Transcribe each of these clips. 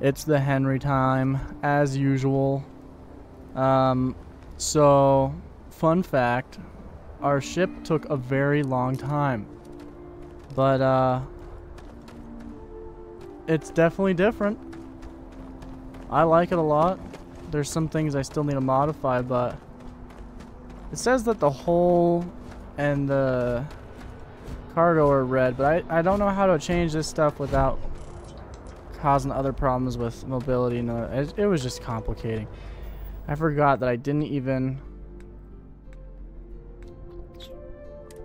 It's the Henry time, as usual. So, fun fact, our ship took a very long time. But, it's definitely different. I like it a lot. There's some things I still need to modify, but it says that the hull and the cargo are red, but I don't know how to change this stuff without causing other problems with mobility. No, it was just complicating. I forgot that I didn't even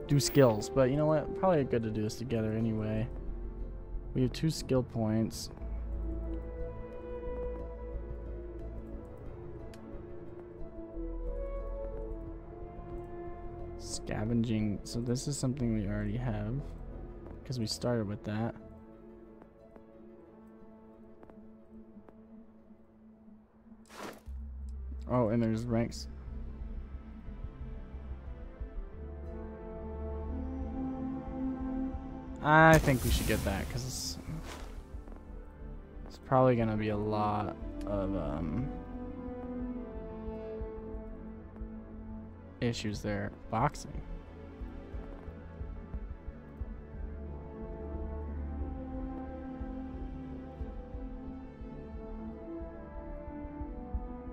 do skills, but you know what? Probably good to do this together anyway. We have 2 skill points. Scavenging. So this is something we already have because we started with that. Oh, and there's ranks. I think we should get that because it's probably gonna be a lot of issues there. Boxing.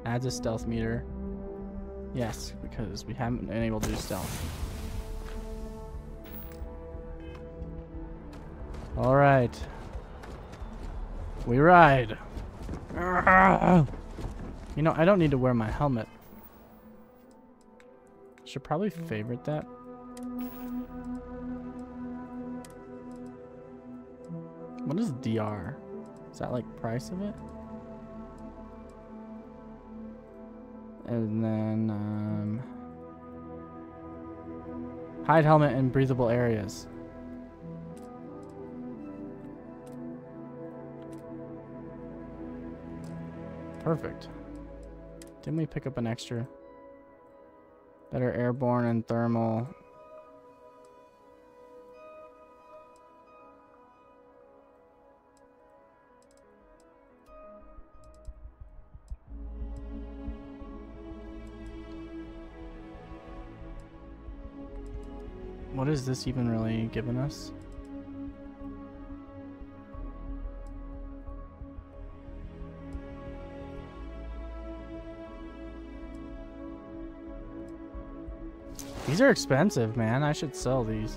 Adds a stealth meter. Yes, because we haven't been able to do stealth. Alright. We ride. You know, I don't need to wear my helmet. Should probably favorite that. What is DR? Is that like price of it? And then hide helmet in breathable areas. Perfect. Didn't we pick up an extra? Better airborne and thermal. What is this even really giving us? These are expensive, man. I should sell these.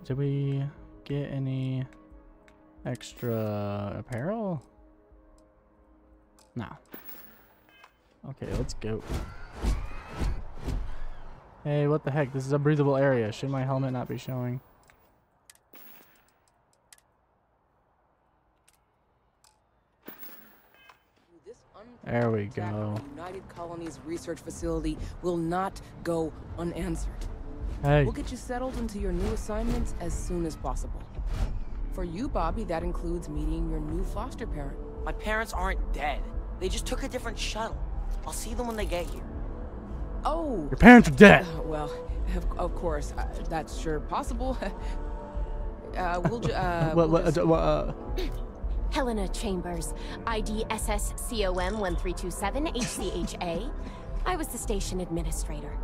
Did we get any extra apparel? No. Okay, let's go. Hey, what the heck? This is a breathable area. Should my helmet not be showing? There we go. United Colonies Research Facility will not go unanswered. Hey. We'll get you settled into your new assignments as soon as possible. For you, Bobby, that includes meeting your new foster parent. My parents aren't dead. They just took a different shuttle. I'll see them when they get here. Oh. Your parents are dead. Well, of course, that's sure possible. Helena Chambers, ID SSCOM 1327 HCHA. I was the station administrator.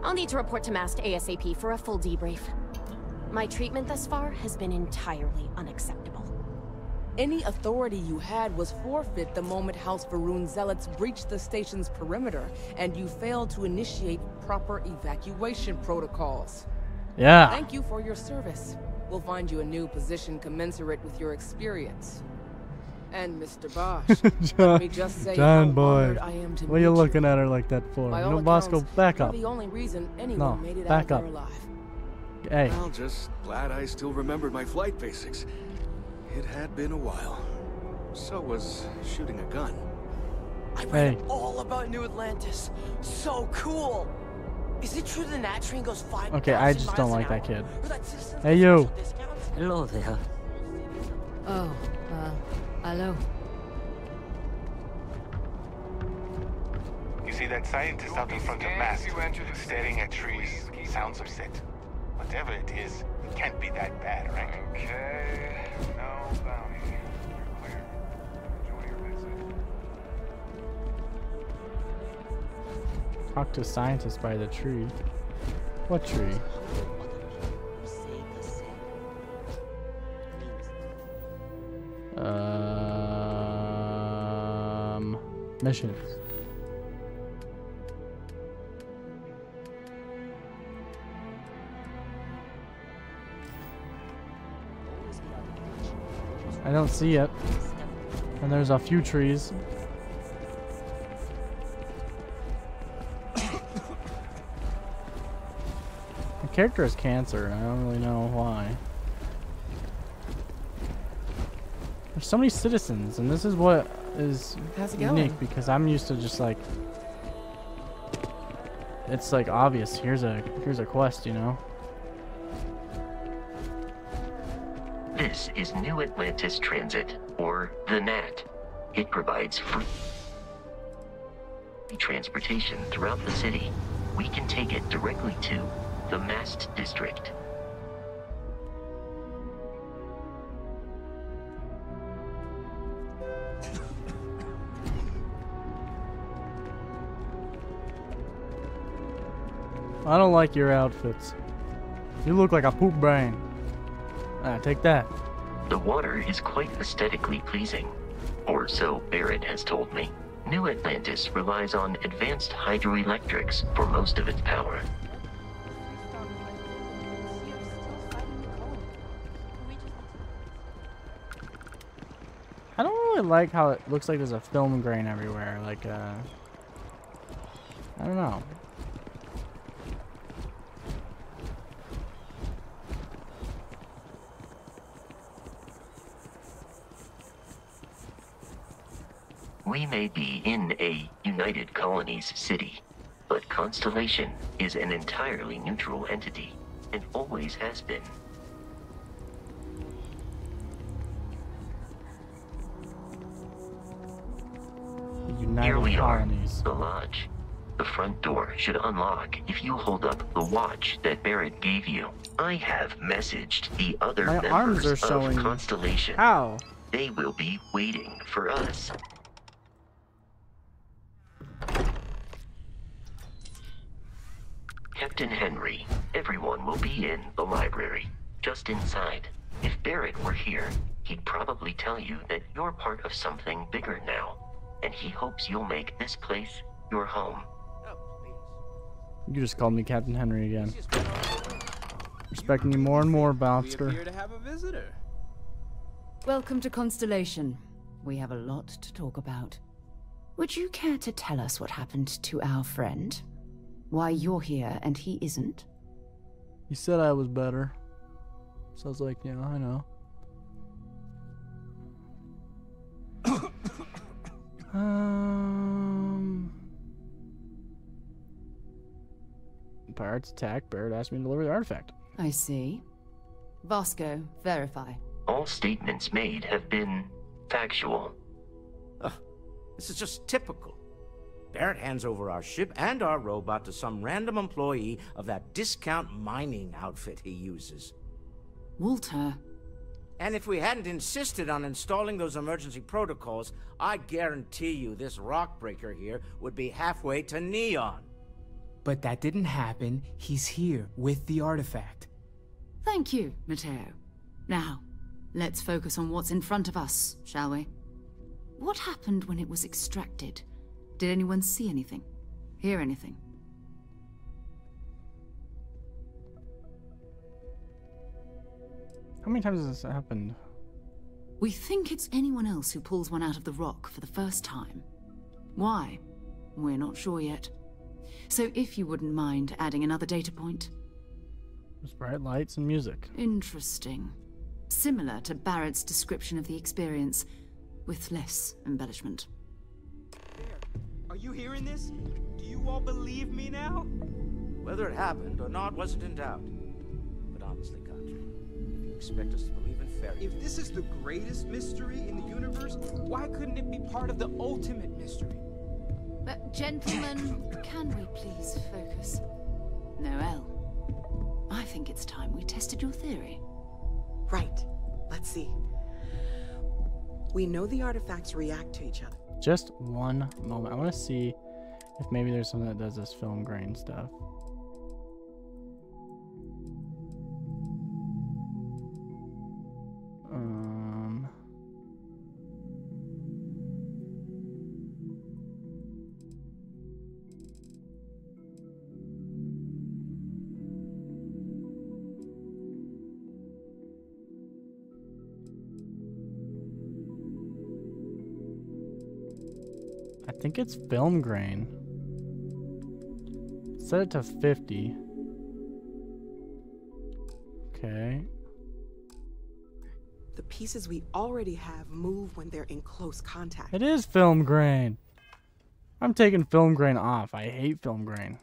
I'll need to report to MAST ASAP for a full debrief. My treatment thus far has been entirely unacceptable. Any authority you had was forfeit the moment House Varun zealots breached the station's perimeter, and you failed to initiate proper evacuation protocols. Yeah. Thank you for your service. We'll find you a new position commensurate with your experience. And Mr. Bosch, let me just say John how boy, honored I am to what are you meet looking at her like that for? By You all know, Bosco, accounts, back you're up. the only reason anyone No, made it back out up. there alive. Hey. Well, just glad I still remembered my flight basics. It had been a while. So was shooting a gun. I read all about New Atlantis. So cool. Is it true the Nat train goes 5,000 Okay, I just don't miles like an that kid. hour? Or that Citizens Hey, get you. special discounts? Hello there. Oh, hello. that scientist out in front of Mast, staring at trees. Sounds upset. Whatever it is, it can't be that bad, right? Okay. No bounty. You're clear. Enjoy your visit. Talk to scientists by the tree. What tree? Missions. I don't see it. And there's a few trees. The character has cancer. I don't really know why. There's so many citizens, and this is what is unique because I'm used to just like it's like obvious. Here's a quest, you know. This is New Atlantis Transit, or the NAT. It provides free transportation throughout the city. We can take it directly to the Mast District. I don't like your outfits. You look like a poop brain. Ah, take that. The water is quite aesthetically pleasing, or so Barrett has told me. New Atlantis relies on advanced hydroelectrics for most of its power. I don't really like how it looks like there's a film grain everywhere. Like, I don't know. We may be in a United Colonies city, but Constellation is an entirely neutral entity, and always has been. Here we are, the lodge. The front door should unlock if you hold up the watch that Barrett gave you. I have messaged the other members of Constellation. How? They will be waiting for us. Captain Henry, everyone will be in the library, just inside. If Barrett were here, he'd probably tell you that you're part of something bigger now, and he hopes you'll make this place your home. You just called me Captain Henry again. Respecting you more and more, Bouncer. Here to have a visitor. Welcome to Constellation. We have a lot to talk about. Would you care to tell us what happened to our friend? Why you're here and he isn't? He said I was better. So I was like, yeah, I know. Pirates attack. Barrett asked me to deliver the artifact. I see. Vasco, verify. All statements made have been factual. This is just typical. Barrett hands over our ship and our robot to some random employee of that discount mining outfit he uses. Walter. And if we hadn't insisted on installing those emergency protocols, I guarantee you this rock breaker here would be halfway to Neon. But that didn't happen. He's here with the artifact. Thank you, Matteo. Now, let's focus on what's in front of us, shall we? What happened when it was extracted? Did anyone see anything? Hear anything? How many times has this happened? We think it's anyone else who pulls one out of the rock for the first time. Why? We're not sure yet. So if you wouldn't mind adding another data point. There's bright lights and music. Interesting. Similar to Barrett's description of the experience, with less embellishment. Are you hearing this? Do you all believe me now? Whether it happened or not wasn't in doubt. But honestly, Country, if you expect us to believe in fairy If this is the greatest mystery in the universe, why couldn't it be part of the ultimate mystery? Gentlemen, can we please focus? Noel, I think it's time we tested your theory. Right. Let's see. We know the artifacts react to each other. Just one moment. I want to see if maybe there's something that does this film grain stuff. I think it's film grain. Set it to 50. Okay. The pieces we already have move when they're in close contact. It is film grain. I'm taking film grain off. I hate film grain.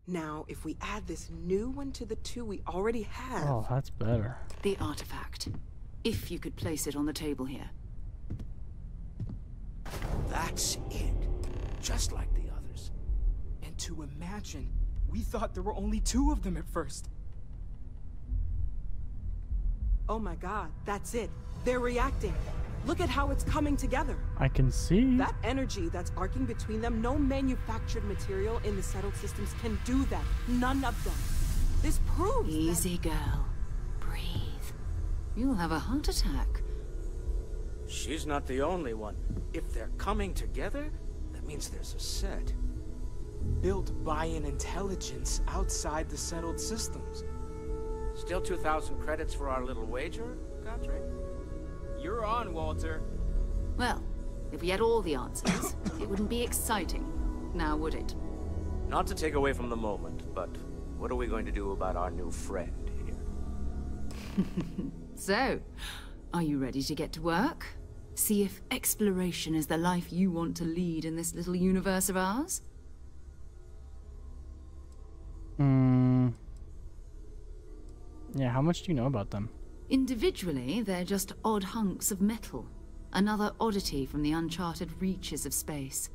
Now, if we add this new one to the two we already have... Oh, that's better. The artifact. If you could place it on the table here. That's it. Just like the others. And to imagine, we thought there were only 2 of them at first. Oh my god, that's it. They're reacting. Look at how it's coming together. I can see. That energy that's arcing between them, no manufactured material in the settled systems can do that. None of them. This proves Easy, girl. Breathe. You'll have a heart attack. She's not the only one. If they're coming together, that means there's a set. Built by an intelligence outside the settled systems. Still 2,000 credits for our little wager, Godric? You're on, Walter. Well, if we had all the answers, it wouldn't be exciting, now would it? Not to take away from the moment, but what are we going to do about our new friend here? So, are you ready to get to work? See if exploration is the life you want to lead in this little universe of ours? Yeah, how much do you know about them? Individually, they're just odd hunks of metal. Another oddity from the uncharted reaches of space.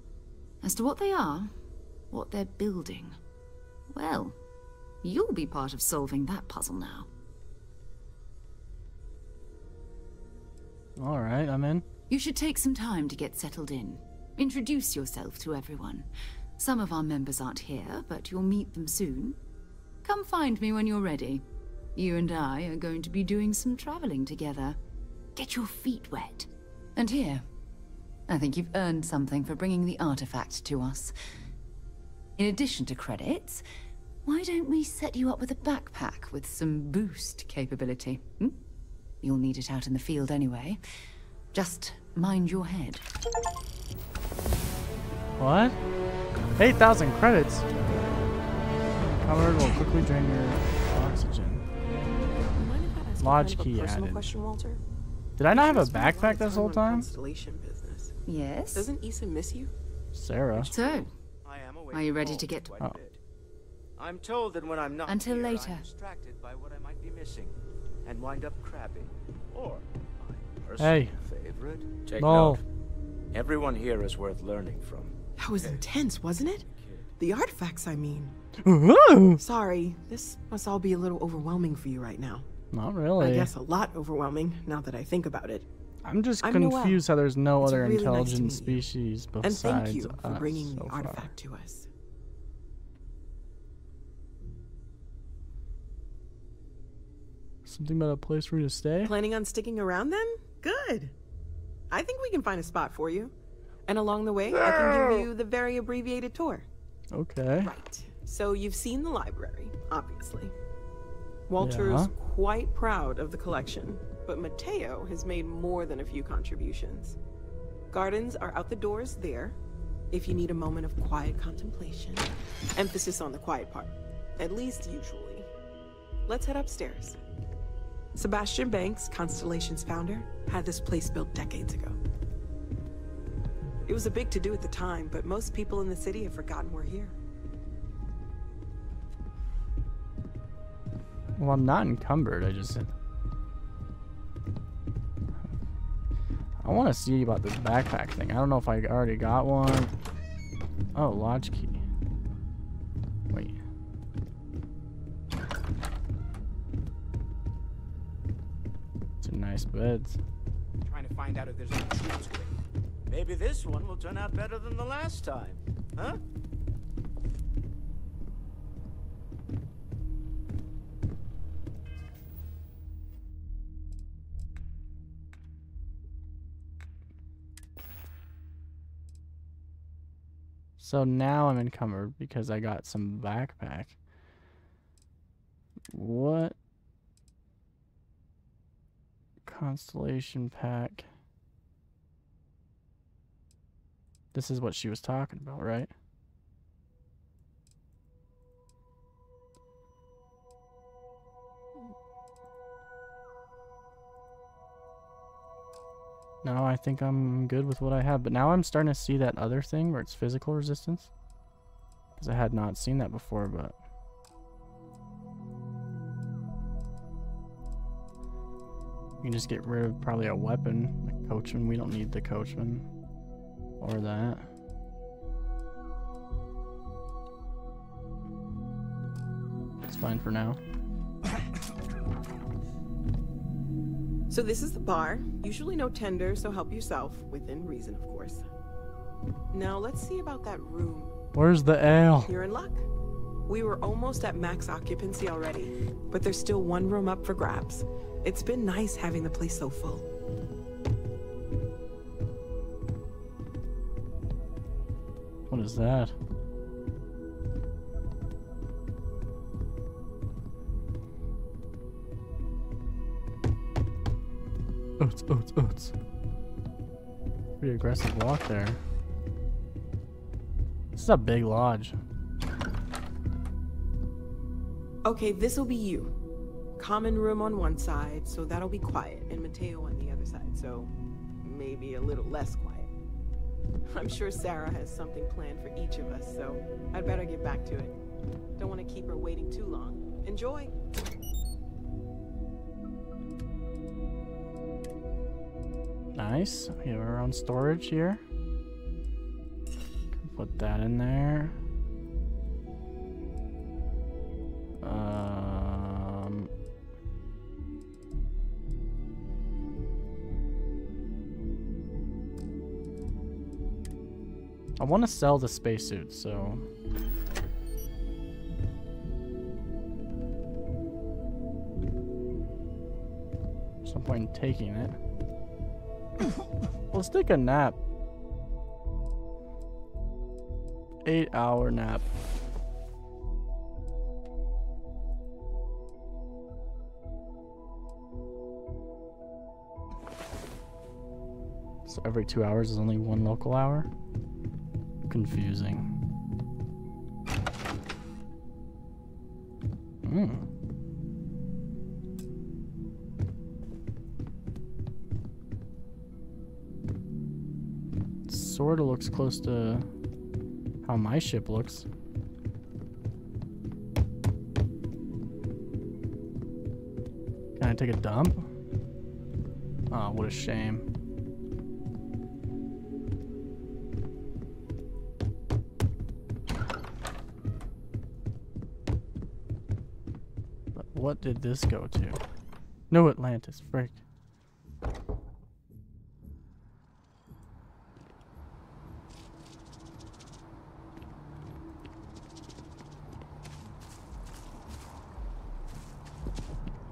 As to what they are, what they're building, well, you'll be part of solving that puzzle now. Alright, I'm in. You should take some time to get settled in. Introduce yourself to everyone. Some of our members aren't here, but you'll meet them soon. Come find me when you're ready. You and I are going to be doing some traveling together. Get your feet wet. And here, I think you've earned something for bringing the artifact to us. In addition to credits, why don't we set you up with a backpack with some boost capability? You'll need it out in the field anyway. Just mind your head. What? 8,000 credits? Covered will quickly drain your oxygen. Lodge key added. Question, Walter? Did I not have a backpack this whole time? Constellation business. Yes? Doesn't Issa miss you? Sarah. So, are you ready to get... Oh. I'm told that when I'm not Until here, later. I'm distracted by what I might be missing and wind up crabbing. Or my personal favorite. Take No. note. Everyone here is worth learning from. That was intense, wasn't it? The artifacts, I mean. Sorry, this must all be a little overwhelming for you right now. Not really. I guess a lot overwhelming, now that I think about it. I'm just I'm confused how there's no It's other really nice to intelligent meet you. species besides And thank you for us bringing so the far. artifact to us. Something about a place for you to stay? Planning on sticking around then? Good. I think we can find a spot for you. And along the way, I can give you the very abbreviated tour. Okay. Right. So you've seen the library, obviously. Walter's quite proud of the collection, but Mateo has made more than a few contributions. Gardens are out the doors there, if you need a moment of quiet contemplation. Emphasis on the quiet part, at least usually. Let's head upstairs. Sebastian Banks, Constellation's founder, had this place built decades ago. It was a big to-do at the time, but most people in the city have forgotten we're here. Well, I'm not encumbered. I just I want to see about this backpack thing. I don't know if I already got one. Oh, lodge key. Wait. Some nice beds. Trying to find out if there's any truth to it. Maybe this one will turn out better than the last time, huh? So now I'm encumbered because I got some backpack. What? Constellation pack. This is what she was talking about, right? No, I think I'm good with what I have. But now I'm starting to see that other thing where it's physical resistance. Because I had not seen that before, but... You can just get rid of probably a weapon, like coachman. We don't need the coachman. Or that. It's fine for now. So this is the bar. Usually no tender, so help yourself. Within reason, of course. Now let's see about that room. Where's the ale? You're in luck. We were almost at max occupancy already, but there's still one room up for grabs. It's been nice having the place so full. What is that? Oats, oats, oats. Pretty aggressive walk there. This is a big lodge. Okay, this'll be you. Common room on one side, so that'll be quiet, and Mateo on the other side, so maybe a little less quiet. I'm sure Sarah has something planned for each of us, so I'd better get back to it. Don't want to keep her waiting too long. Enjoy! Nice. We have our own storage here. Can put that in there. I want to sell the spacesuit, so... There's no point in taking it. Let's take a nap. 8-hour nap. So every 2 hours is only 1 local hour? Confusing. Sorta looks close to how my ship looks. Can I take a dump? Oh, what a shame. What did this go to? No, Atlantis, frick.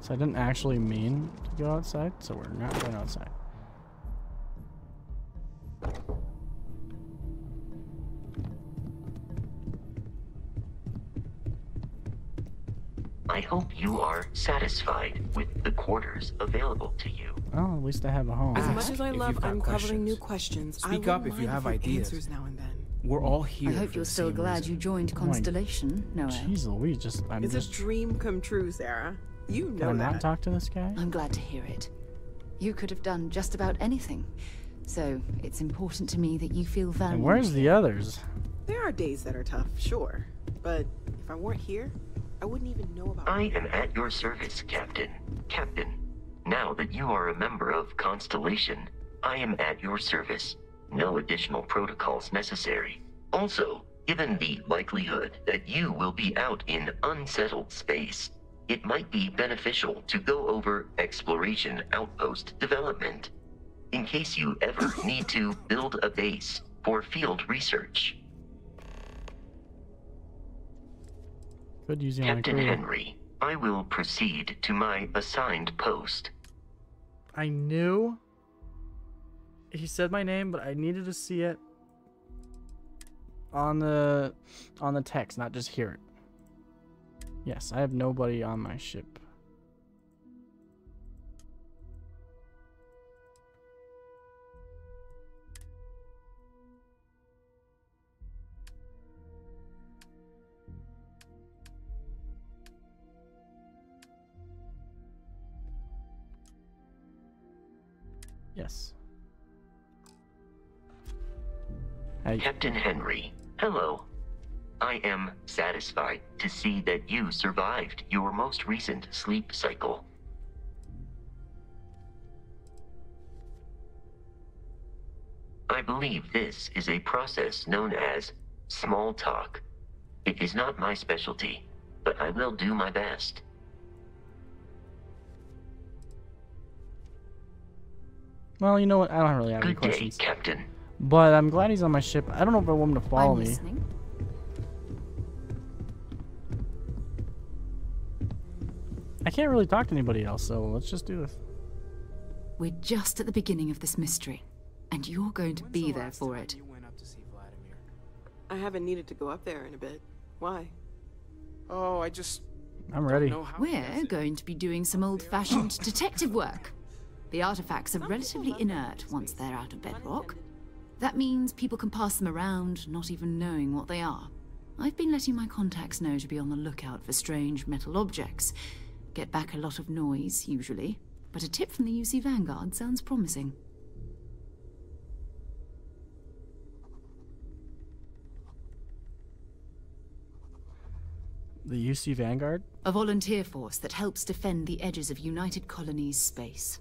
So I didn't actually mean to go outside, so we're not going outside. I hope you are satisfied with the quarters available to you. Oh, at least I have a home. As much as I love uncovering new questions, Speak I up if you have ideas. Answers now and then. We're all here. I hope you're still glad you joined Constellation, Noah. Jeez Louise, It's a dream come true, Sarah. You know Can I that. not talk to this guy? I'm glad to hear it. You could have done just about anything. So, it's important to me that you feel valued. And where's the others? There are days that are tough, sure. But if I weren't here, I wouldn't even know about I am at your service, Captain. Captain, now that you are a member of Constellation, I am at your service. No additional protocols necessary. Also, given the likelihood that you will be out in unsettled space, it might be beneficial to go over exploration outpost development, in case you ever need to build a base for field research. Could use you on Captain crew. Henry, I will proceed to my assigned post. I knew he said my name, but I needed to see it on the text, not just hear it. Yes, I have nobody on my ship. Yes. Hey. Captain Henry, hello. I am satisfied to see that you survived your most recent sleep cycle. I believe this is a process known as small talk. It is not my specialty, but I will do my best. Well, you know what? I don't really have any Good day, questions. Captain. But I'm glad he's on my ship. I don't know if I want him to follow me. Listening. I can't really talk to anybody else, so let's just do this. We're just at the beginning of this mystery, and you're going to be there for it. You went up to see Vladimir. I haven't needed to go up there in a bit. Why? Oh, I just... I'm ready. We're going to be doing some old-fashioned detective work. The artifacts are relatively inert once they're out of bedrock. That means people can pass them around, not even knowing what they are. I've been letting my contacts know to be on the lookout for strange metal objects. Get back a lot of noise, usually, but a tip from the UC Vanguard sounds promising. The UC Vanguard? A volunteer force that helps defend the edges of United Colonies space.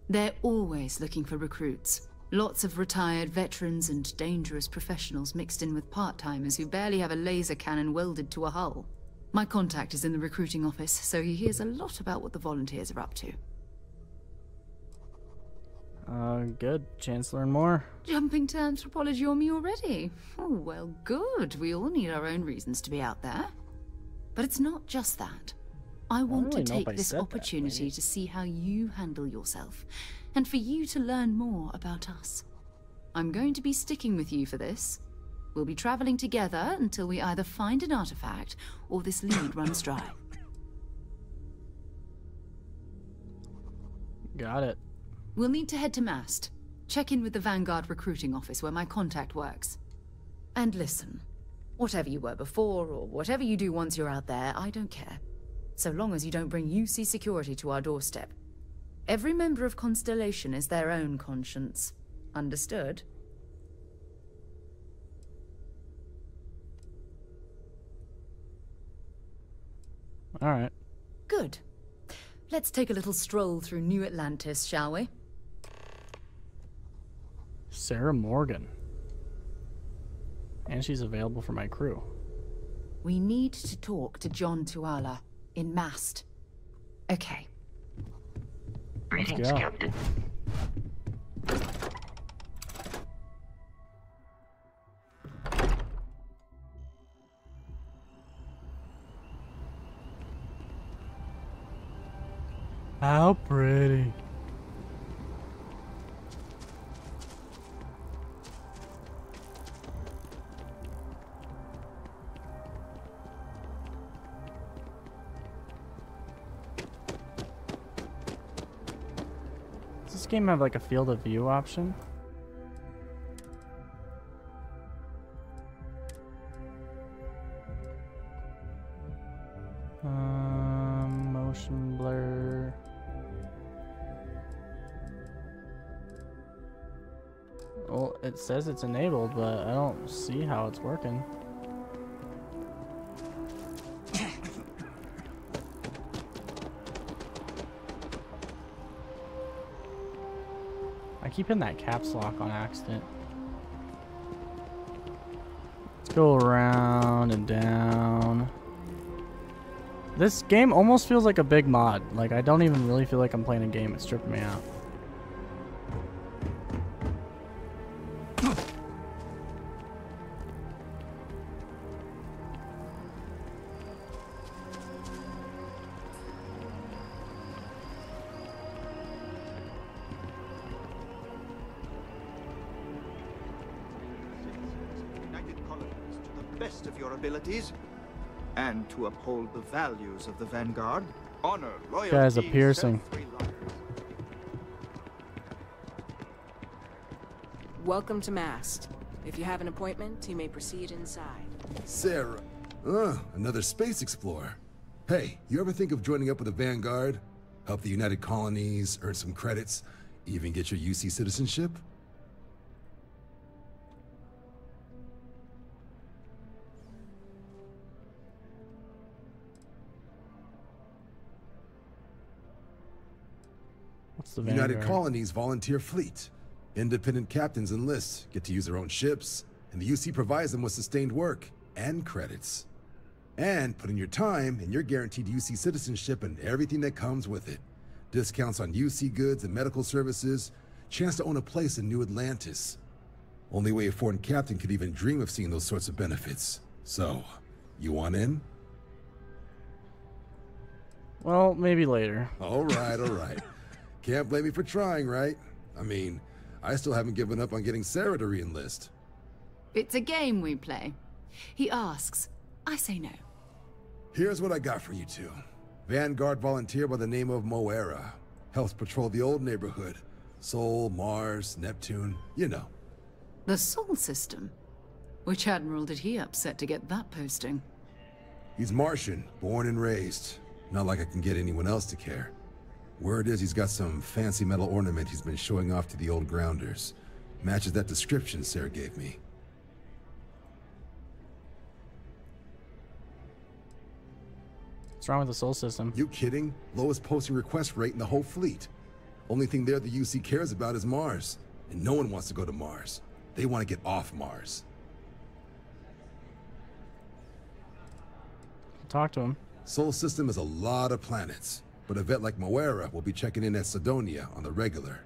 They're always looking for recruits. Lots of retired veterans and dangerous professionals mixed in with part-timers who barely have a laser cannon welded to a hull. My contact is in the recruiting office, so he hears a lot about what the volunteers are up to. Good. Chance to learn more. Jumping to anthropology on me already? Oh, well, good. We all need our own reasons to be out there. But it's not just that. I want to take this opportunity to see how you handle yourself, and for you to learn more about us. I'm going to be sticking with you for this. We'll be traveling together until we either find an artifact or this lead runs dry. Got it. We'll need to head to Mast. Check in with the Vanguard recruiting office where my contact works. And listen, whatever you were before or whatever you do once you're out there, I don't care. So long as you don't bring UC security to our doorstep. Every member of Constellation is their own conscience. Understood? All right. Good. Let's take a little stroll through New Atlantis, shall we? Sarah Morgan. And she's available for my crew. We need to talk to John Tuala in Mast. Okay. Greetings, Captain. How pretty. Does this game have like a field of view option? Motion blur. Well, it says it's enabled, but I don't see how it's working. I keep hitting that caps lock on accident. Let's go around and down. This game almost feels like a big mod. Like, I don't even really feel like I'm playing a game. It's tripping me out. Best of your abilities, and to uphold the values of the Vanguard, honor, loyalty, guy's a piercing. Welcome to Mast. If you have an appointment, you may proceed inside. Sarah. Another space explorer. Hey, you ever think of joining up with the Vanguard? Help the United Colonies, earn some credits, even get your UC citizenship? The United Colonies volunteer fleet. Independent captains enlist, get to use their own ships, and the UC provides them with sustained work and credits. And put in your time, and you're guaranteed UC citizenship and everything that comes with it. Discounts on UC goods and medical services, chance to own a place in New Atlantis. Only way a foreign captain could even dream of seeing those sorts of benefits. So, you want in? Well, maybe later. All right. Can't blame me for trying, right? I mean, I still haven't given up on getting Sarah to re-enlist. It's a game we play. He asks, I say no. Here's what I got for you two. Vanguard volunteer by the name of Moera. Helps patrol the old neighborhood. Sol, Mars, Neptune, you know. The Sol system? Which admiral did he upset to get that posting? He's Martian, born and raised. Not like I can get anyone else to care. Word is he's got some fancy metal ornament he's been showing off to the old grounders. Matches that description Sarah gave me. What's wrong with the Sol system? You kidding? Lowest posting request rate in the whole fleet. Only thing there the UC cares about is Mars. And no one wants to go to Mars. They want to get off Mars. Talk to him. Sol system is a lot of planets. But a vet like Moera will be checking in at Sidonia on the regular.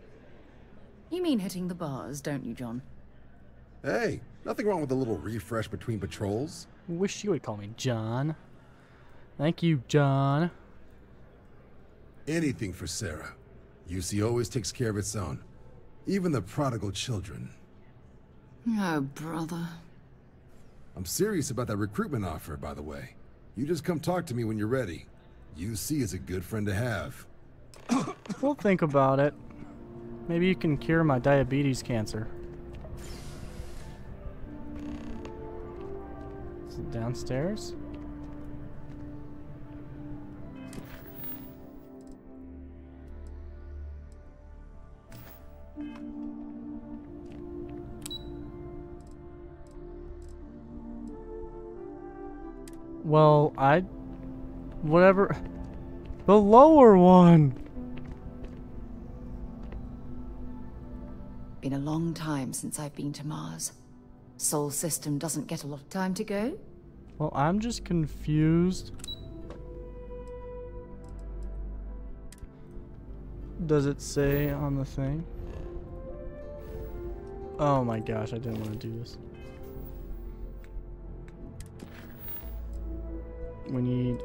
You mean hitting the bars, don't you, John? Hey, nothing wrong with a little refresh between patrols. Wish you would call me John. Thank you, John. Anything for Sarah. UC always takes care of its own. Even the prodigal children. Oh, brother. I'm serious about that recruitment offer, by the way. You just come talk to me when you're ready. UC is a good friend to have. We'll think about it. Maybe you can cure my diabetes cancer. Is it downstairs? Well, whatever. The lower one. Been a long time since I've been to Mars. Sol system doesn't get a lot of time to go. Well, I'm just confused. Does it say on the thing? Oh my gosh, I didn't want to do this. We need...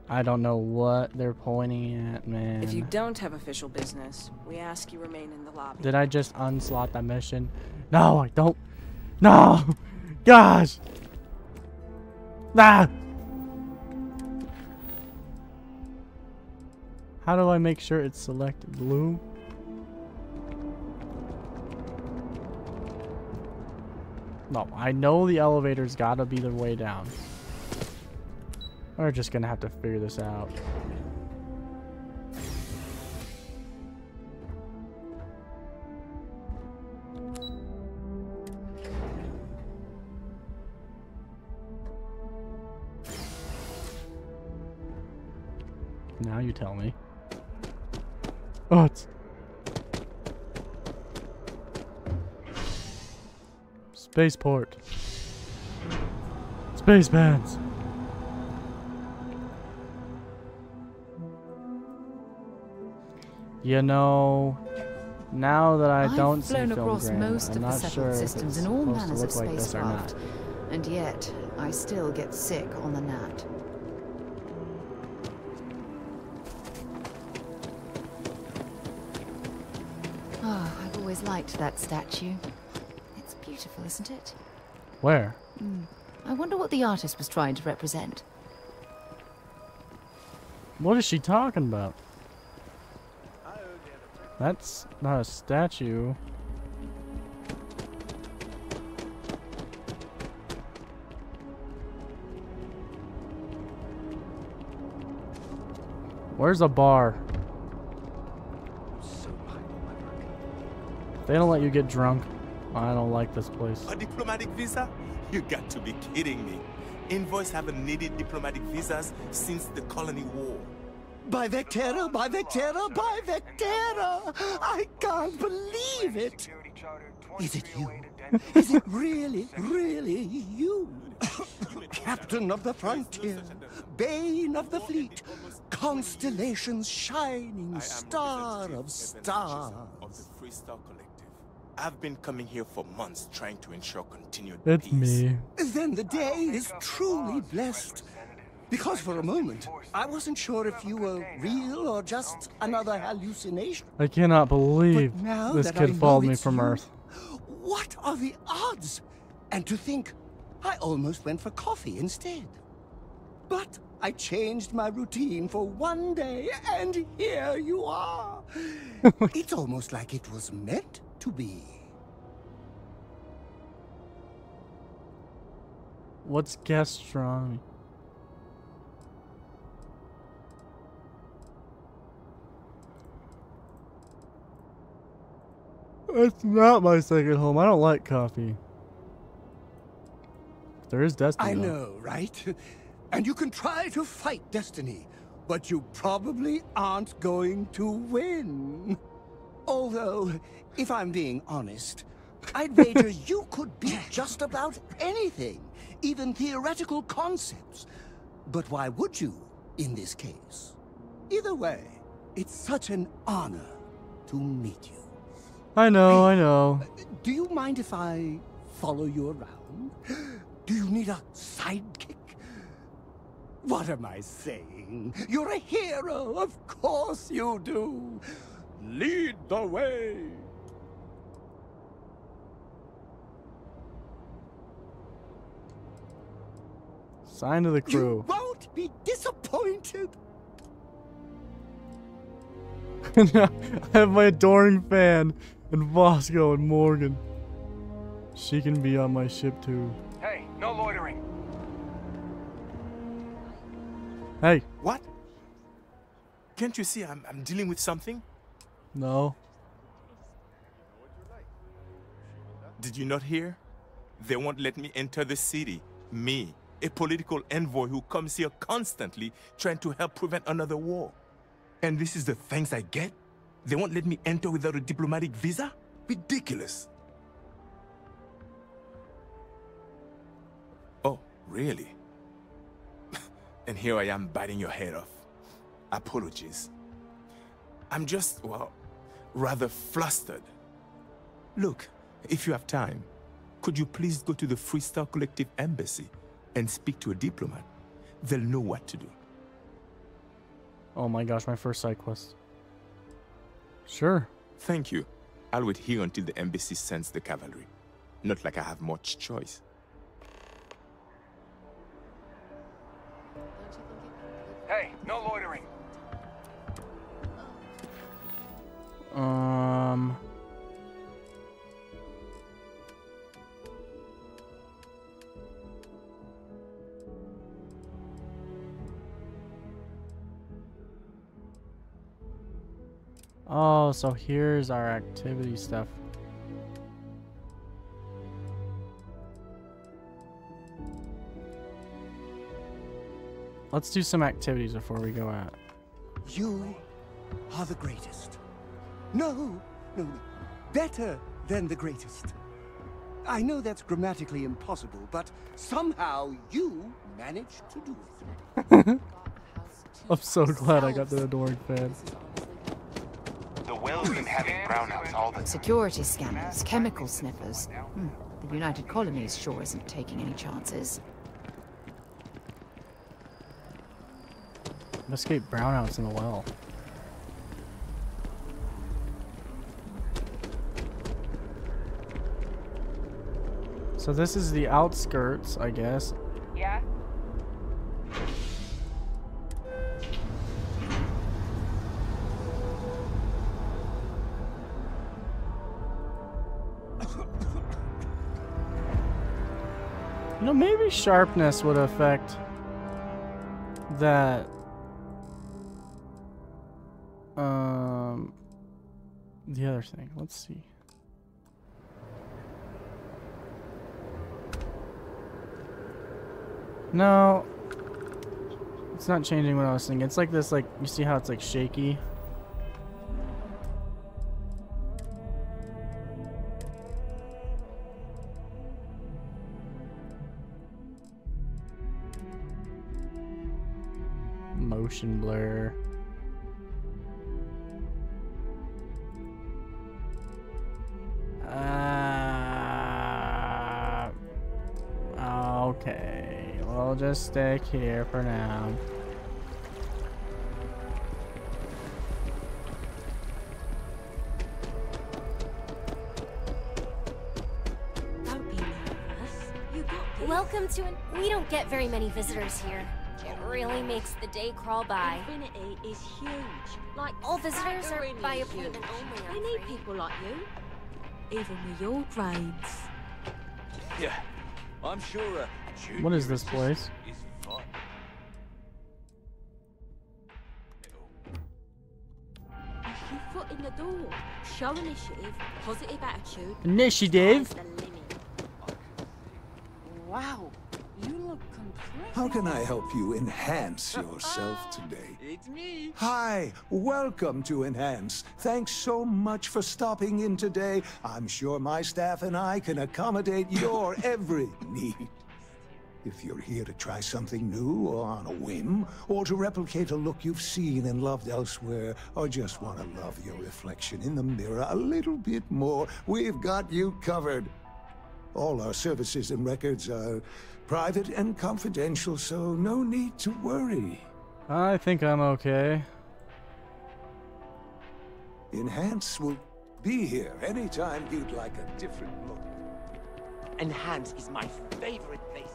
I don't know what they're pointing at, man. If you don't have official business, we ask you remain in the lobby. Did I just unslot that mission? No, I don't. No! Gosh! Ah! How do I make sure it's selected blue? No, I know the elevator's gotta be the way down. We're just gonna have to figure this out. Now you tell me. Oh, it's... Spaceport. Space bands. You know, now that I don't see I've flown film across grain, most I'm of the not settled sure if systems it's in all supposed to manners of look like this or not. spacecraft, and yet I still get sick on the gnat. Oh, I've always liked that statue. It's beautiful, isn't it? Where? I wonder what the artist was trying to represent. What is she talking about? That's not a statue. Where's a bar? They don't let you get drunk. I don't like this place. A diplomatic visa? You got to be kidding me. Envoys haven't needed diplomatic visas since the colony war. By Vectera, by Vectera, by Vectera! I can't believe it! Is it you? Is it really, really you? Captain of the frontier, bane of the fleet, constellation's shining star of stars. Of the Freestar Collective. I've been coming here for months trying to ensure continued It's peace. me. Then the day is truly blessed. Because for a moment, I wasn't sure if you were real or just another hallucination. I cannot believe But now this that kid I know followed me it's from you, Earth. What are the odds? And to think, I almost went for coffee instead. But I changed my routine for one day, and here you are. It's almost like it was meant to be. What's gastronomy? It's not my second home. I don't like coffee. There is destiny. I though. know, right? And you can try to fight destiny, but you probably aren't going to win. Although, if I'm being honest, I'd wager you could beat just about anything, even theoretical concepts. But why would you, in this case? Either way, it's such an honor to meet you. I know, I know. Do you mind if I follow you around? Do you need a sidekick? What am I saying? You're a hero, of course you do. Lead the way. Sign to the crew. You won't be disappointed. I have my adoring fan and Vasco and Morgan. She can be on my ship too. Hey, no loitering. Hey. What? Can't you see I'm dealing with something? No. Did you not hear? They won't let me enter the city. Me, a political envoy who comes here constantly trying to help prevent another war. And this is the thanks I get? They won't let me enter without a diplomatic visa? Ridiculous. Oh, really? And here I am biting your head off. Apologies. I'm just, well, rather flustered. Look, if you have time, could you please go to the Freestar Collective Embassy and speak to a diplomat? They'll know what to do. Oh my gosh, my first side quest. Sure. Thank you. I'll wait here until the embassy sends the cavalry. Not like I have much choice. Hey, no loitering. Oh, so here's our activity stuff. Let's do some activities before we go out. You are the greatest. No, better than the greatest. I know that's grammatically impossible, but somehow you managed to do it. I'm so glad I got the adoring fan. The well's been having brownouts all the time. Security scanners, chemical sniffers. The United Colonies sure isn't taking any chances. Escape brownouts in the well. So this is the outskirts, I guess. Yeah? You know, maybe sharpness would affect that. The other thing. Let's see. No, it's not changing what I was thinking. It's like this, like, you see how it's like shaky? Motion blur. Okay, we'll just stick here for now. Don't be nervous. You got this. Welcome to an... We don't get very many visitors here. It really makes the day crawl by. Infinity is huge. Like, all visitors are staggering by huge. appointment only, I'm We need afraid. people like you. Even with your grades. Yeah, I'm sure What is this place? is fun. If you foot in the door, show initiative, positive attitude. Initiative? sky's the limit. Wow, you look completely... How can I help you enhance yourself today? It's me. Hi, welcome to Enhance. Thanks so much for stopping in today. I'm sure my staff and I can accommodate your every need. If you're here to try something new or on a whim, or to replicate a look you've seen and loved elsewhere, or just want to love your reflection in the mirror a little bit more, we've got you covered. All our services and records are private and confidential, so no need to worry. I think I'm okay. Enhance will be here anytime you'd like a different look. Enhance is my favorite place.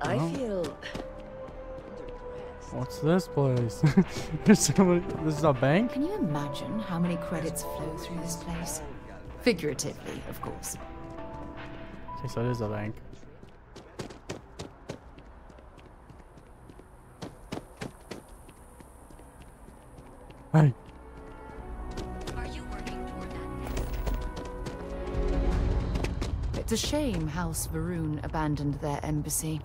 I feel... What's this place? There's somebody, this is a bank? Can you imagine how many credits flow through this place? Figuratively, of course. Okay, so it is a bank. Hey. Are you working toward that? It's a shame House Varun abandoned their embassy.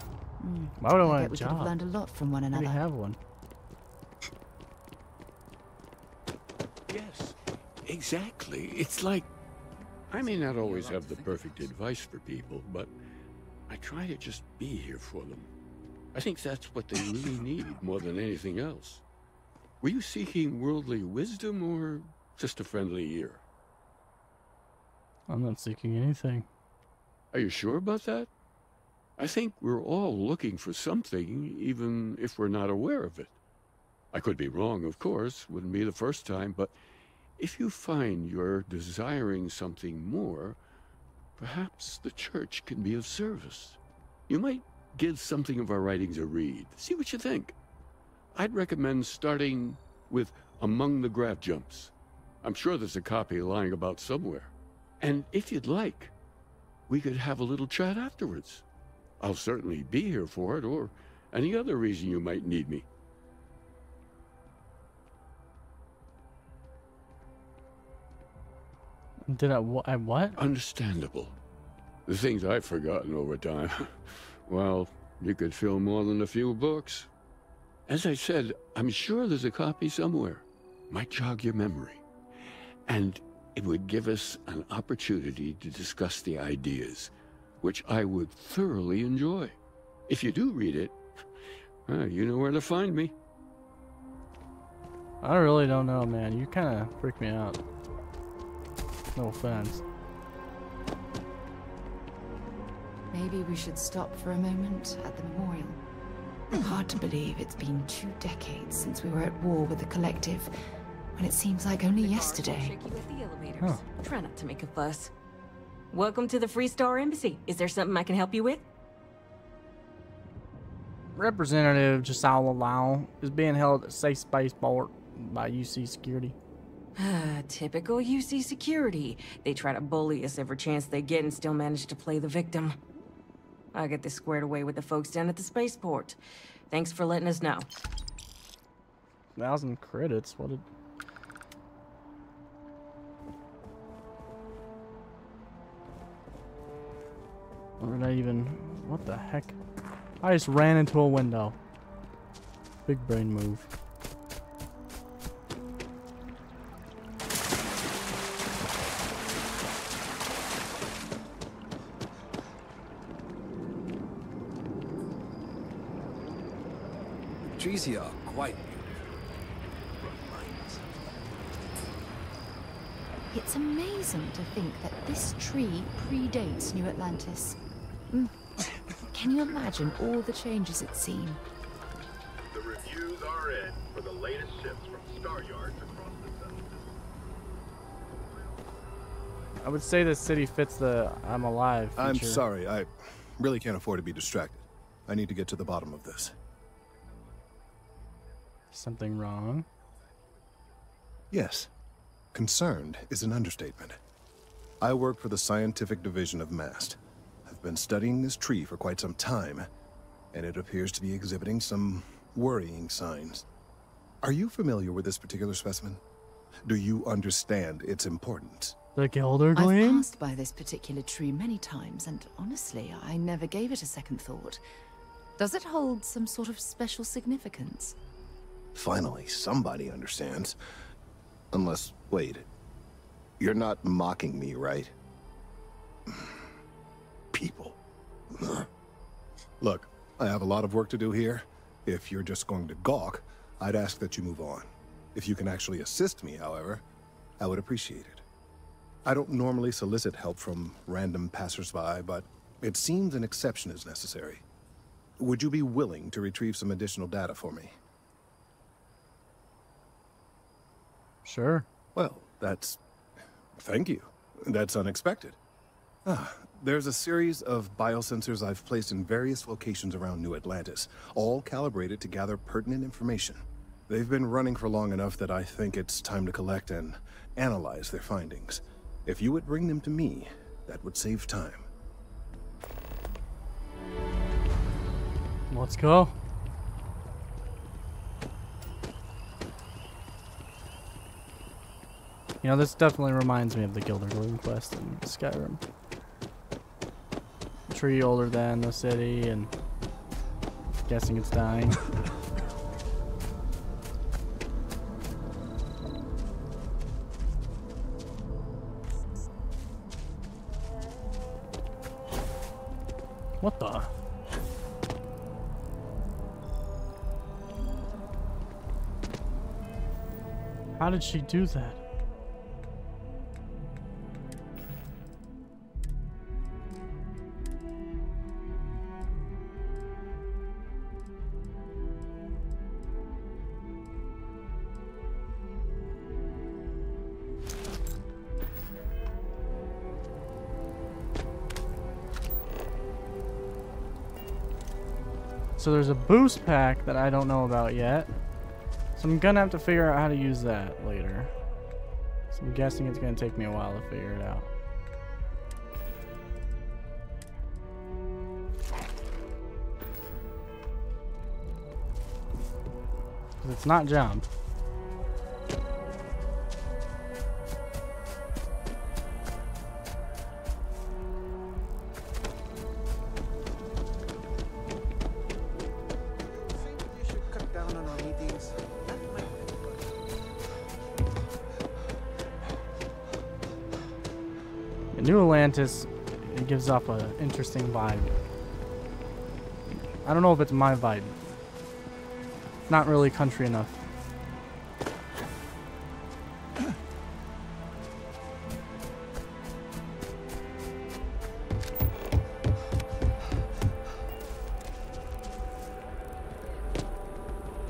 Why would I want a we could have job? learned a lot from one I another. already have one. Yes, exactly. It's like, I may not always have the perfect advice for people, but I try to just be here for them. I think that's what they really need more than anything else. Were you seeking worldly wisdom or just a friendly ear? I'm not seeking anything. Are you sure about that? I think we're all looking for something, even if we're not aware of it. I could be wrong, of course, wouldn't be the first time, but if you find you're desiring something more, perhaps the church can be of service. You might give something of our writings a read. See what you think. I'd recommend starting with Among the Graph Jumps. I'm sure there's a copy lying about somewhere. And if you'd like, we could have a little chat afterwards. I'll certainly be here for it, or any other reason you might need me. Did I what? Understandable. The things I've forgotten over time. Well, you could fill more than a few books. As I said, I'm sure there's a copy somewhere. Might jog your memory. And it would give us an opportunity to discuss the ideas, which I would thoroughly enjoy. If you do read it, you know where to find me. I really don't know, man. You kind of freak me out. No offense. Maybe we should stop for a moment at the memorial. Hard to believe it's been 2 decades since we were at war with the Collective, when it seems like only yesterday. Huh. Try not to make a fuss. Welcome to the Free Star Embassy. Is there something I can help you with? Representative Jisala Lau is being held at safe spaceport by UC Security. Typical UC Security. They try to bully us every chance they get and still manage to play the victim. I'll get this squared away with the folks down at the spaceport. Thanks for letting us know. 1,000 credits. What did... Or did I even... What the heck? I just ran into a window. Big brain move. The trees here are quite It's amazing to think that this tree predates New Atlantis. Can you imagine all the changes it's seen? The reviews are in for the latest ships from star yards across the sun. I would say this city fits the I'm alive feature. I'm sorry, I really can't afford to be distracted. I need to get to the bottom of this. Something wrong? Yes. Concerned is an understatement. I work for the scientific division of MAST. I've been studying this tree for quite some time, and it appears to be exhibiting some worrying signs. Are you familiar with this particular specimen? Do you understand its importance? The Gilder I've Gleam? passed by this particular tree many times, and honestly, I never gave it a second thought. Does it hold some sort of special significance? Finally, somebody understands. Unless, wait. You're not mocking me, right? People. Look, I have a lot of work to do here. If you're just going to gawk, I'd ask that you move on. If you can actually assist me, however, I would appreciate it. I don't normally solicit help from random passersby, but it seems an exception is necessary. Would you be willing to retrieve some additional data for me? Sure. Well, thank you. That's unexpected. There's a series of biosensors I've placed in various locations around New Atlantis, all calibrated to gather pertinent information. They've been running for long enough that I think it's time to collect and analyze their findings. If you would bring them to me, that would save time. Let's go. You know, this definitely reminds me of the Gilder Gleam quest in Skyrim. Tree older than the city, and guessing it's dying. What the? How did she do that? So there's a boost pack that I don't know about yet. So I'm gonna have to figure out how to use that later. So I'm guessing it's gonna take me a while to figure it out. Because it's not jump. New Atlantis, it gives off an interesting vibe. I don't know if it's my vibe. Not really country enough.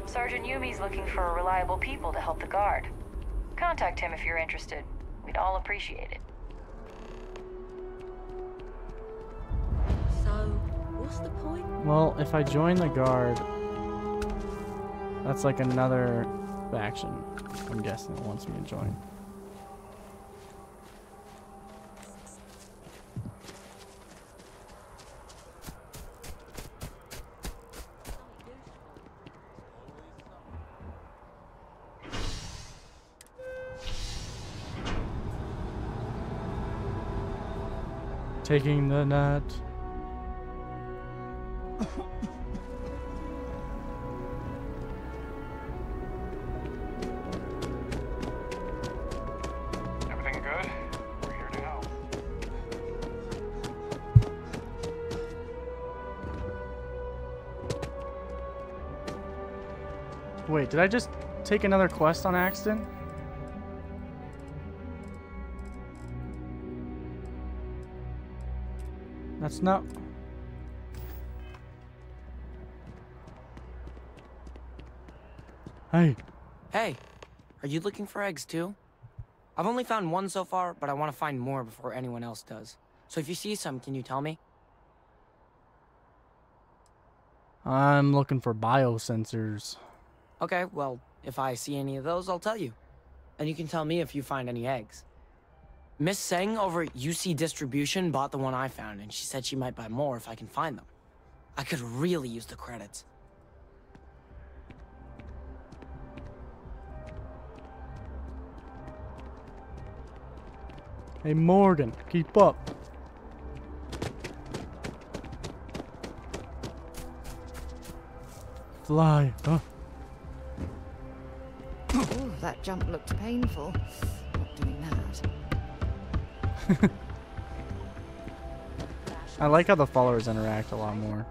Sergeant Yumi's looking for reliable people to help the guard. Contact him if you're interested. We'd all appreciate it. So, what's the point? Well, if I join the guard, that's like another faction, I'm guessing, that wants me to join. Taking the net. Everything good? We're here to help. Wait, did I just take another quest on accident? That's not... Hey. Hey, are you looking for eggs too? I've only found one so far, but I want to find more before anyone else does. So if you see some, can you tell me? I'm looking for biosensors. Okay, well, if I see any of those, I'll tell you. And you can tell me if you find any eggs. Miss Seng over at UC Distribution bought the one I found, and she said she might buy more if I can find them. I could really use the credits. Hey Morgan, keep up. Fly. Huh? Oh, that jump looked painful. Not doing that. I like how the followers interact a lot more.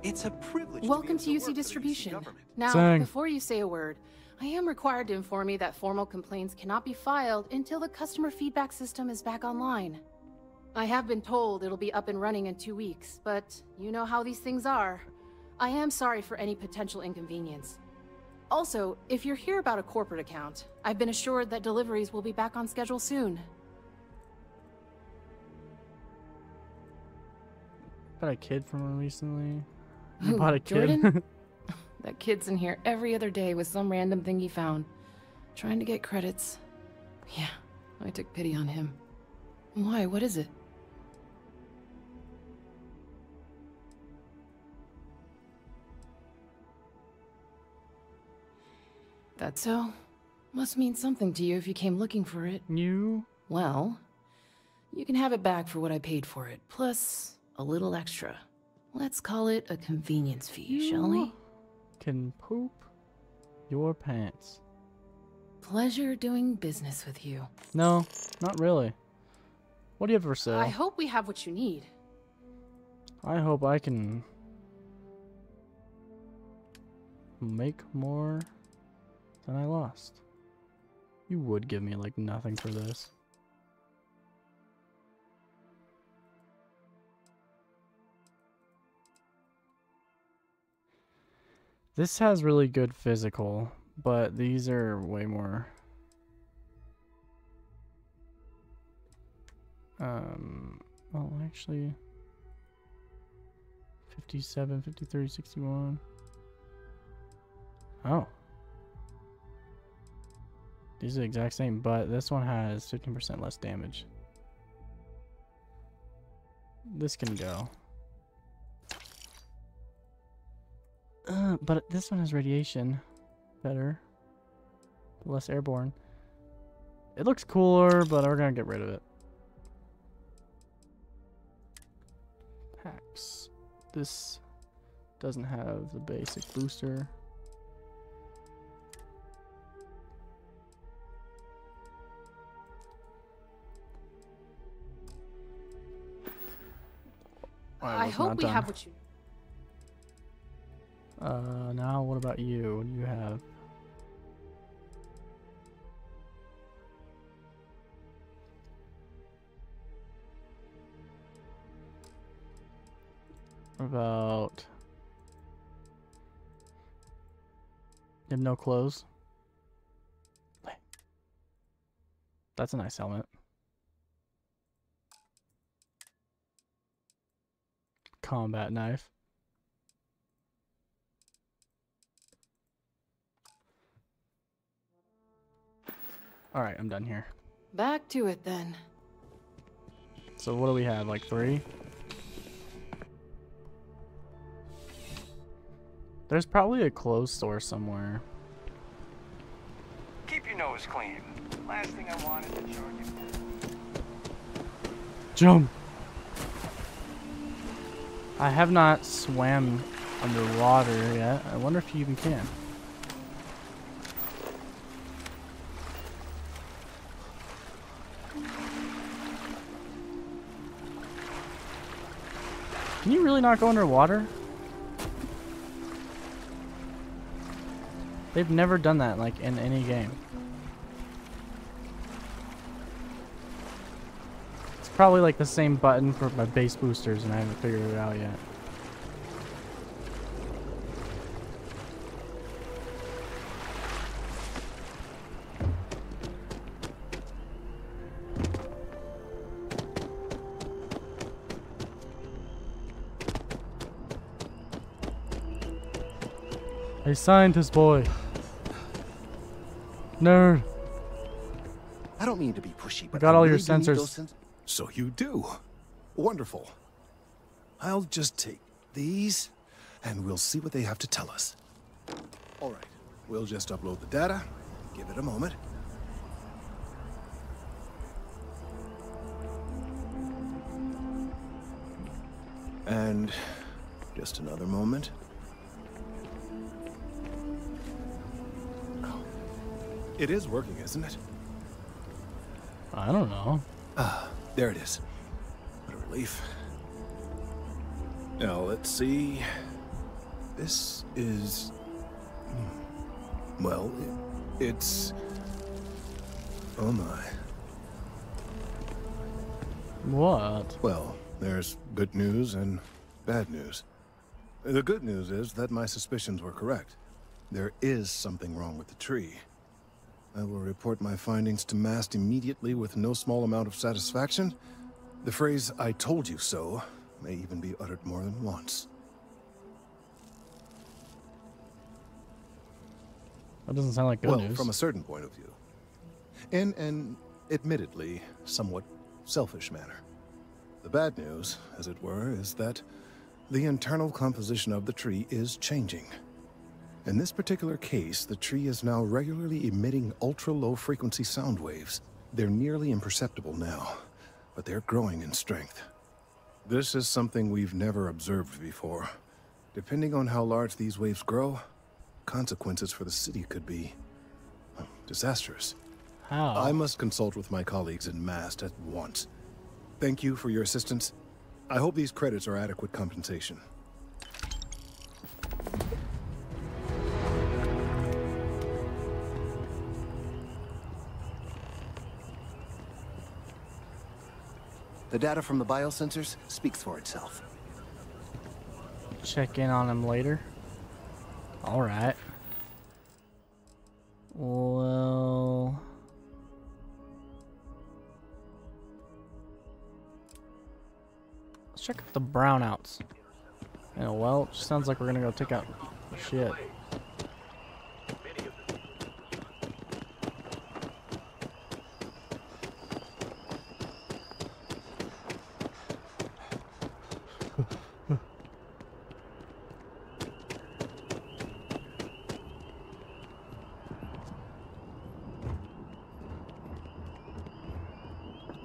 It's a privilege. Welcome to UC Distribution. Now, Sang. before you say a word, I am required to inform you that formal complaints cannot be filed until the customer feedback system is back online. I have been told it'll be up and running in 2 weeks, but you know how these things are. I am sorry for any potential inconvenience. Also, if you're here about a corporate account, I've been assured that deliveries will be back on schedule soon. Got a kid from recently. You Who, bought a kid? Jordan? That kid's in here every other day with some random thing he found, trying to get credits. Yeah, I took pity on him. Why? What is it? That so? Must mean something to you if you came looking for it. You? Well, you can have it back for what I paid for it, plus a little extra. Let's call it a convenience fee, shall we? Can poop your pants. Pleasure doing business with you. No, not really. What do you have for sale? I hope we have what you need. I hope I can make more than I lost. You would give me like nothing for this. This has really good physical, but these are way more well actually 57, 53, 61. Oh. These are the exact same, but this one has 15% less damage. This can go. But this one has radiation. Better. Less airborne. It looks cooler, but we're gonna get rid of it. Packs. This doesn't have the basic booster. I hope we have what you... Now what about you? What do you have? What about... You have no clothes? That's a nice helmet. Combat knife. Alright, I'm done here. Back to it then. So what do we have, like 3? There's probably a clothes store somewhere. Keep your nose clean. Last thing I want is to charge you. Jump! I have not swam underwater yet. I wonder if you even can. Can you really not go underwater? They've never done that, like, in any game. It's probably like the same button for my base boosters and I haven't figured it out yet. Hey, scientist boy. Nerd. I don't mean to be pushy, but I got all your really do need sensors. those So you do. Wonderful. I'll just take these, and we'll see what they have to tell us. All right. We'll just upload the data. Give it a moment. And just another moment. Oh. It is working, isn't it? I don't know. Ah, there it is. What a relief. Now, let's see. This is... Well, it's... Oh my. What? Well, there's good news and bad news. The good news is that my suspicions were correct. There is something wrong with the tree. I will report my findings to Mast immediately with no small amount of satisfaction. The phrase, "I told you so," may even be uttered more than once. That doesn't sound like good news. Well, from a certain point of view. In an, admittedly, somewhat selfish manner. The bad news, as it were, is that the internal composition of the tree is changing. In this particular case, the tree is now regularly emitting ultra-low frequency sound waves. They're nearly imperceptible now, but they're growing in strength. This is something we've never observed before. Depending on how large these waves grow, consequences for the city could be disastrous. How? I must consult with my colleagues in Mast at once. Thank you for your assistance. I hope these credits are adequate compensation. The data from the biosensors speaks for itself. Check in on him later. Alright. Well... Let's check out the brownouts. Yeah, well, it sounds like we're gonna go take out shit.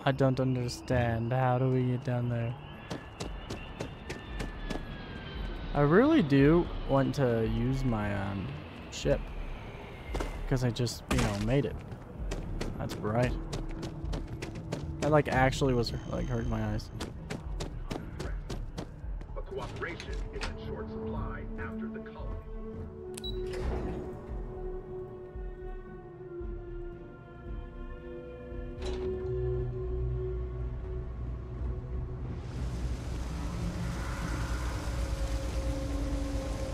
I don't understand. How do we get down there? I really do want to use my ship because I just, you know, made it. That's bright. That like actually was like hurting my eyes. Radiation is in short supply after the colony.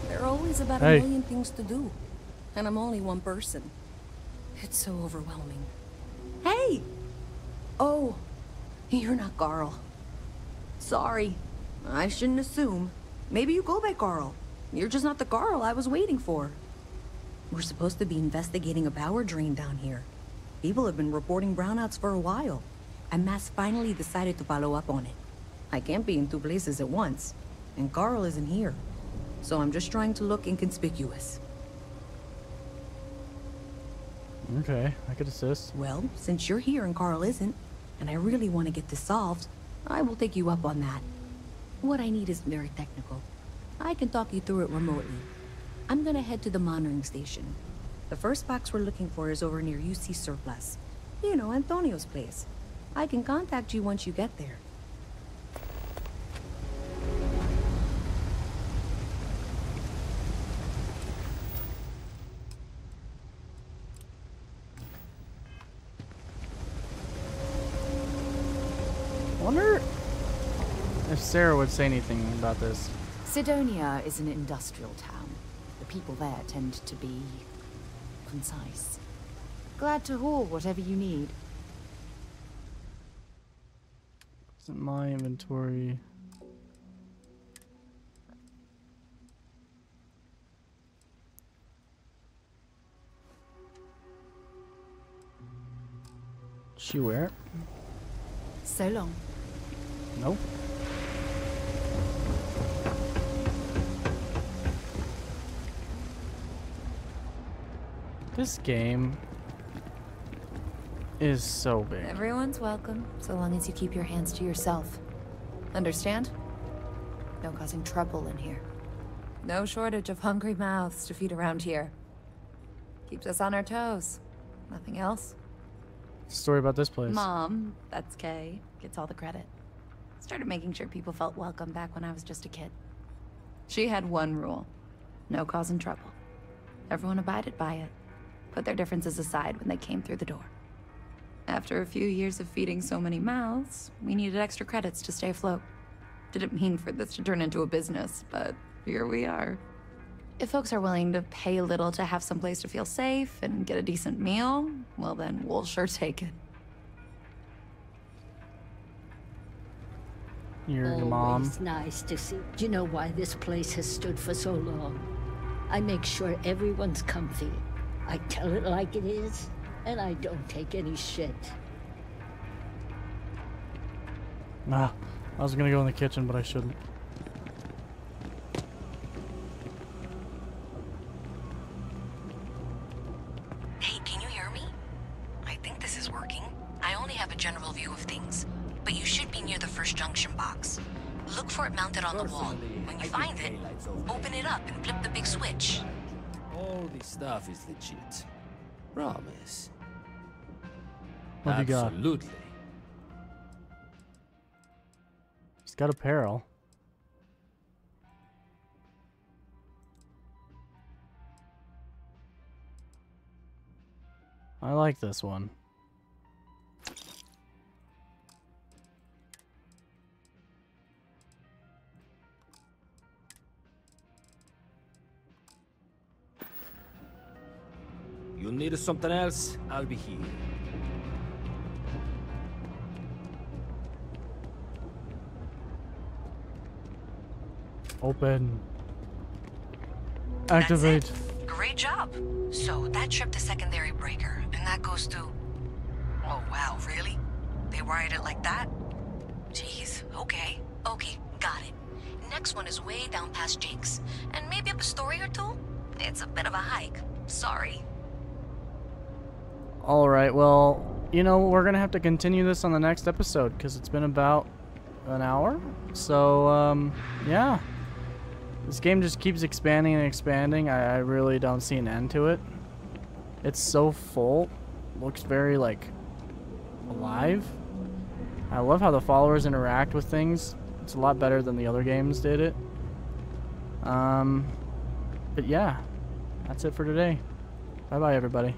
There are always about a million things to do, and I'm only one person. It's so overwhelming. Hey! Oh, you're not Carl. Sorry, I shouldn't assume. Maybe you go by Carl. You're just not the Carl I was waiting for. We're supposed to be investigating a power drain down here. People have been reporting brownouts for a while, and Mass finally decided to follow up on it. I can't be in two places at once, and Carl isn't here. So I'm just trying to look inconspicuous. Okay, I could assist. Well, since you're here and Carl isn't, and I really want to get this solved, I will take you up on that. What I need is very technical. I can talk you through it remotely. I'm gonna head to the monitoring station. The first box we're looking for is over near UC Surplus. You know, Antonio's place. I can contact you once you get there. I wonder if Sarah would say anything about this. Sidonia is an industrial town. The people there tend to be concise. Glad to haul whatever you need. Isn't my inventory? She wear it? So long. Nope. This game is so big. Everyone's welcome, so long as you keep your hands to yourself. Understand? No causing trouble in here. No shortage of hungry mouths to feed around here. Keeps us on our toes. Nothing else. Story about this place. Mom, that's Kay, gets all the credit. Started making sure people felt welcome back when I was just a kid. She had one rule. No causing trouble. Everyone abided by it. Put their differences aside when they came through the door. After a few years of feeding so many mouths, we needed extra credits to stay afloat. Didn't mean for this to turn into a business, but here we are. If folks are willing to pay a little to have someplace to feel safe and get a decent meal, well then, we'll sure take it. Your mom. Always nice to see. Do you know why this place has stood for so long? I make sure everyone's comfy. I tell it like it is, and I don't take any shit. Nah, I was gonna go in the kitchen, but I shouldn't. Hey, can you hear me? I think this is working. I only have a general view of things, but you should be near the first junction box. Look for it mounted on the wall. When you find it, open it up and flip the big switch. All this stuff is legit. Promise. What you got? Absolutely. He's got apparel. I like this one. You need something else? I'll be here. Open. Activate. Great job. So that tripped the secondary breaker, and that goes to... Oh wow, really? They wired it like that? Jeez, okay. Okay, got it. Next one is way down past Jake's, and maybe up a story or two? It's a bit of a hike. Sorry. Alright, well, you know, we're gonna have to continue this on the next episode, because it's been about an hour. So, yeah. This game just keeps expanding and expanding. I really don't see an end to it. It's so full. Looks very, like, alive. I love how the followers interact with things. It's a lot better than the other games did it. But yeah, that's it for today. Bye bye, everybody.